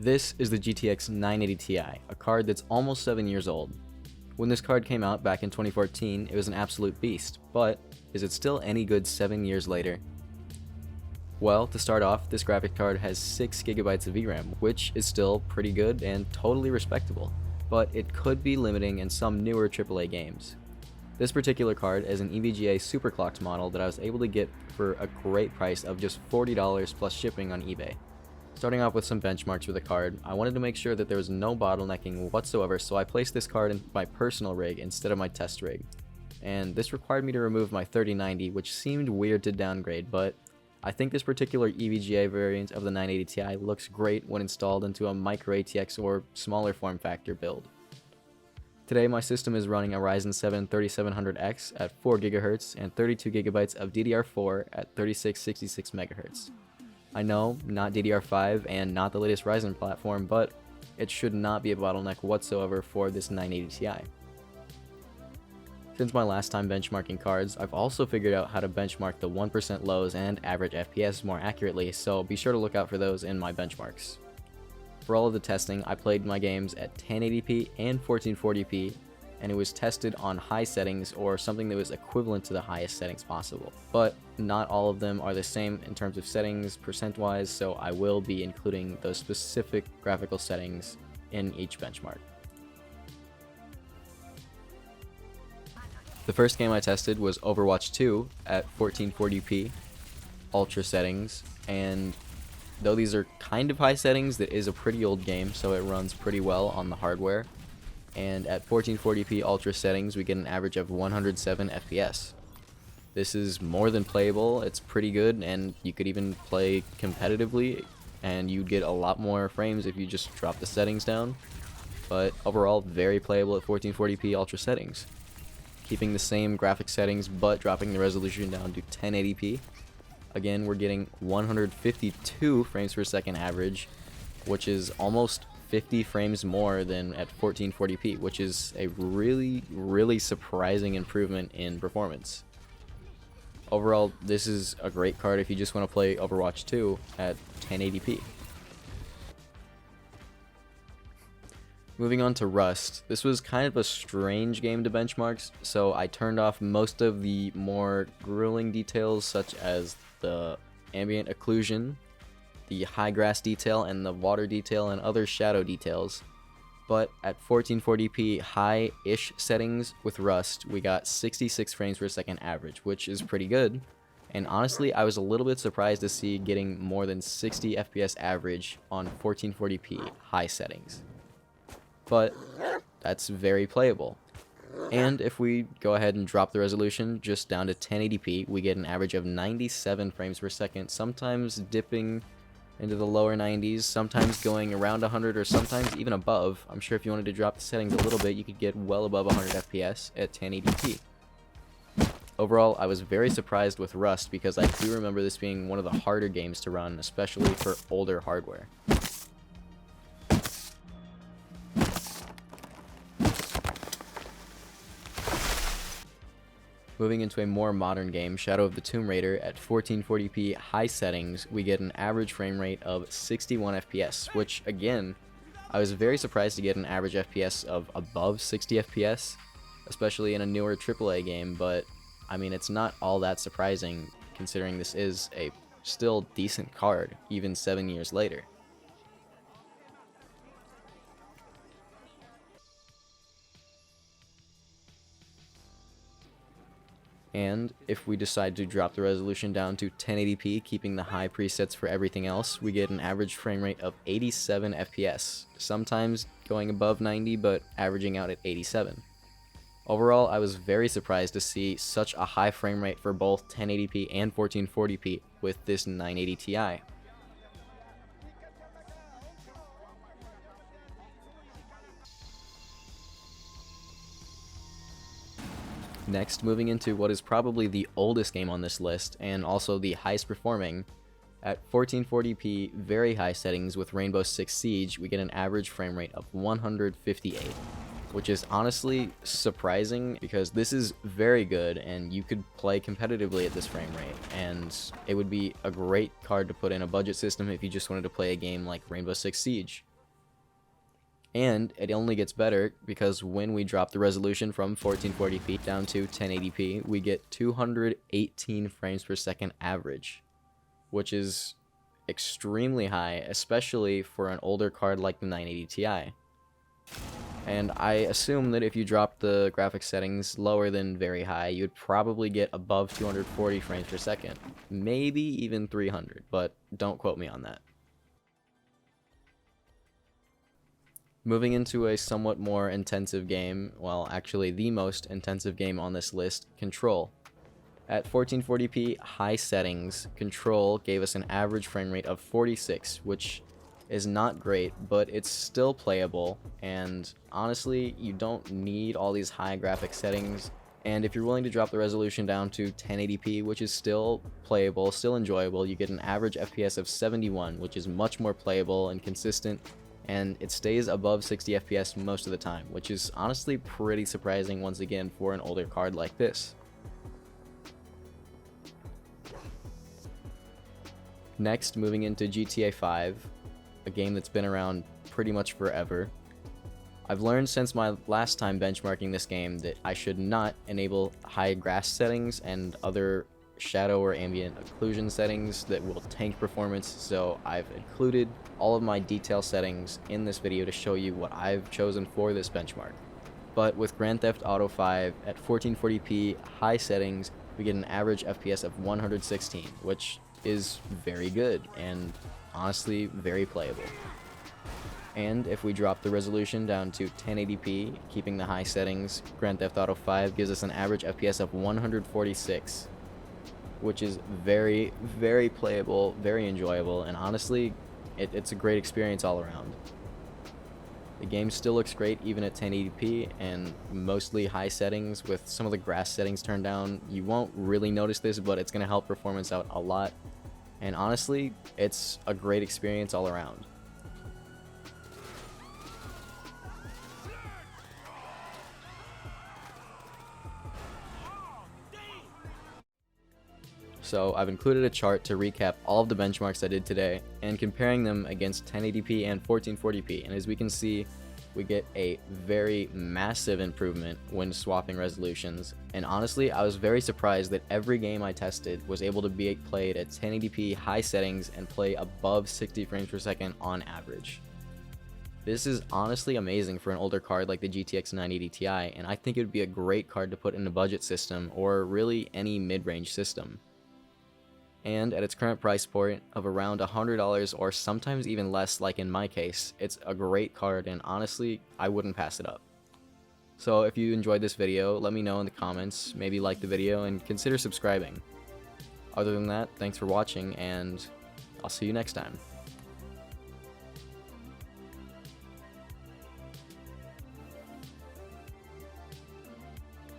This is the GTX 980 Ti, a card that's almost 7 years old. When this card came out back in 2014, it was an absolute beast, but is it still any good 7 years later? Well, to start off, this graphic card has 6GB of VRAM, which is still pretty good and totally respectable, but it could be limiting in some newer AAA games. This particular card is an EVGA Superclocked model that I was able to get for a great price of just $40 plus shipping on eBay. Starting off with some benchmarks for the card, I wanted to make sure that there was no bottlenecking whatsoever, so I placed this card in my personal rig instead of my test rig. And this required me to remove my 3090, which seemed weird to downgrade, but I think this particular EVGA variant of the 980 Ti looks great when installed into a micro ATX or smaller form factor build. Today my system is running a Ryzen 7 3700X at 4GHz and 32GB of DDR4 at 3666 MHz. I know, not DDR5 and not the latest Ryzen platform, but it should not be a bottleneck whatsoever for this 980 Ti. Since my last time benchmarking cards, I've also figured out how to benchmark the 1% lows and average FPS more accurately, so be sure to look out for those in my benchmarks. For all of the testing, I played my games at 1080p and 1440p, and it was tested on high settings or something that was equivalent to the highest settings possible. But not all of them are the same in terms of settings percent-wise, so I will be including those specific graphical settings in each benchmark. The first game I tested was Overwatch 2 at 1440p, ultra settings, and though these are kind of high settings, that is a pretty old game, so it runs pretty well on the hardware. And at 1440p ultra settings, we get an average of 107 FPS. This is more than playable, it's pretty good, and you could even play competitively, and you'd get a lot more frames if you just drop the settings down. But overall, very playable at 1440p ultra settings. Keeping the same graphic settings, but dropping the resolution down to 1080p. Again, we're getting 152 frames per second average, which is almost 50 frames more than at 1440p, which is a really surprising improvement in performance. Overall, this is a great card if you just want to play Overwatch 2 at 1080p. Moving on to Rust, this was kind of a strange game to benchmark, so I turned off most of the more grueling details such as the ambient occlusion, the high grass detail, and the water detail and other shadow details. But at 1440p high-ish settings with Rust, we got 66 frames per second average, which is pretty good. And honestly, I was a little bit surprised to see getting more than 60 FPS average on 1440p high settings. But that's very playable. And if we go ahead and drop the resolution just down to 1080p, we get an average of 97 frames per second, sometimes dipping into the lower 90s, sometimes going around 100 or sometimes even above. I'm sure if you wanted to drop the settings a little bit, you could get well above 100 FPS at 1080p. Overall, I was very surprised with Rust because I do remember this being one of the harder games to run, especially for older hardware. Moving into a more modern game, Shadow of the Tomb Raider, at 1440p high settings, we get an average frame rate of 61 FPS, which again, I was very surprised to get an average FPS of above 60 FPS, especially in a newer AAA game, but I mean, it's not all that surprising considering this is a still decent card, even 7 years later. And if we decide to drop the resolution down to 1080p, keeping the high presets for everything else, we get an average frame rate of 87 FPS, sometimes going above 90, but averaging out at 87. Overall, I was very surprised to see such a high frame rate for both 1080p and 1440p with this 980 Ti. Next, moving into what is probably the oldest game on this list, and also the highest performing, at 1440p very high settings with Rainbow Six Siege, we get an average frame rate of 158, which is honestly surprising because this is very good and you could play competitively at this frame rate, and it would be a great card to put in a budget system if you just wanted to play a game like Rainbow Six Siege. And it only gets better because when we drop the resolution from 1440p down to 1080p, we get 218 frames per second average, which is extremely high, especially for an older card like the 980 Ti. And I assume that if you drop the graphics settings lower than very high, you'd probably get above 240 frames per second, maybe even 300, but don't quote me on that. Moving into a somewhat more intensive game, well, actually the most intensive game on this list, Control. At 1440p high settings, Control gave us an average frame rate of 46, which is not great, but it's still playable, and honestly, you don't need all these high graphic settings, and if you're willing to drop the resolution down to 1080p, which is still playable, still enjoyable, you get an average FPS of 71, which is much more playable and consistent, and it stays above 60 FPS most of the time, which is honestly pretty surprising once again for an older card like this. Next, moving into GTA 5, a game that's been around pretty much forever. I've learned since my last time benchmarking this game that I should not enable high grass settings and other shadow or ambient occlusion settings that will tank performance, so I've included all of my detail settings in this video to show you what I've chosen for this benchmark. But with Grand Theft Auto 5 at 1440p high settings, we get an average FPS of 116, which is very good and honestly very playable. And if we drop the resolution down to 1080p, keeping the high settings, Grand Theft Auto 5 gives us an average FPS of 146, which is very, very playable, very enjoyable, and honestly, it's a great experience all around. The game still looks great even at 1080p and mostly high settings with some of the grass settings turned down. You won't really notice this, but it's going to help performance out a lot. And honestly, it's a great experience all around. So I've included a chart to recap all of the benchmarks I did today and comparing them against 1080p and 1440p, and as we can see, we get a very massive improvement when swapping resolutions, and honestly I was very surprised that every game I tested was able to be played at 1080p high settings and play above 60 frames per second on average. This is honestly amazing for an older card like the GTX 980 Ti, and I think it would be a great card to put in a budget system or really any mid-range system. And at its current price point of around $100 or sometimes even less like in my case, it's a great card and honestly, I wouldn't pass it up. So if you enjoyed this video, let me know in the comments, maybe like the video and consider subscribing. Other than that, thanks for watching and I'll see you next time.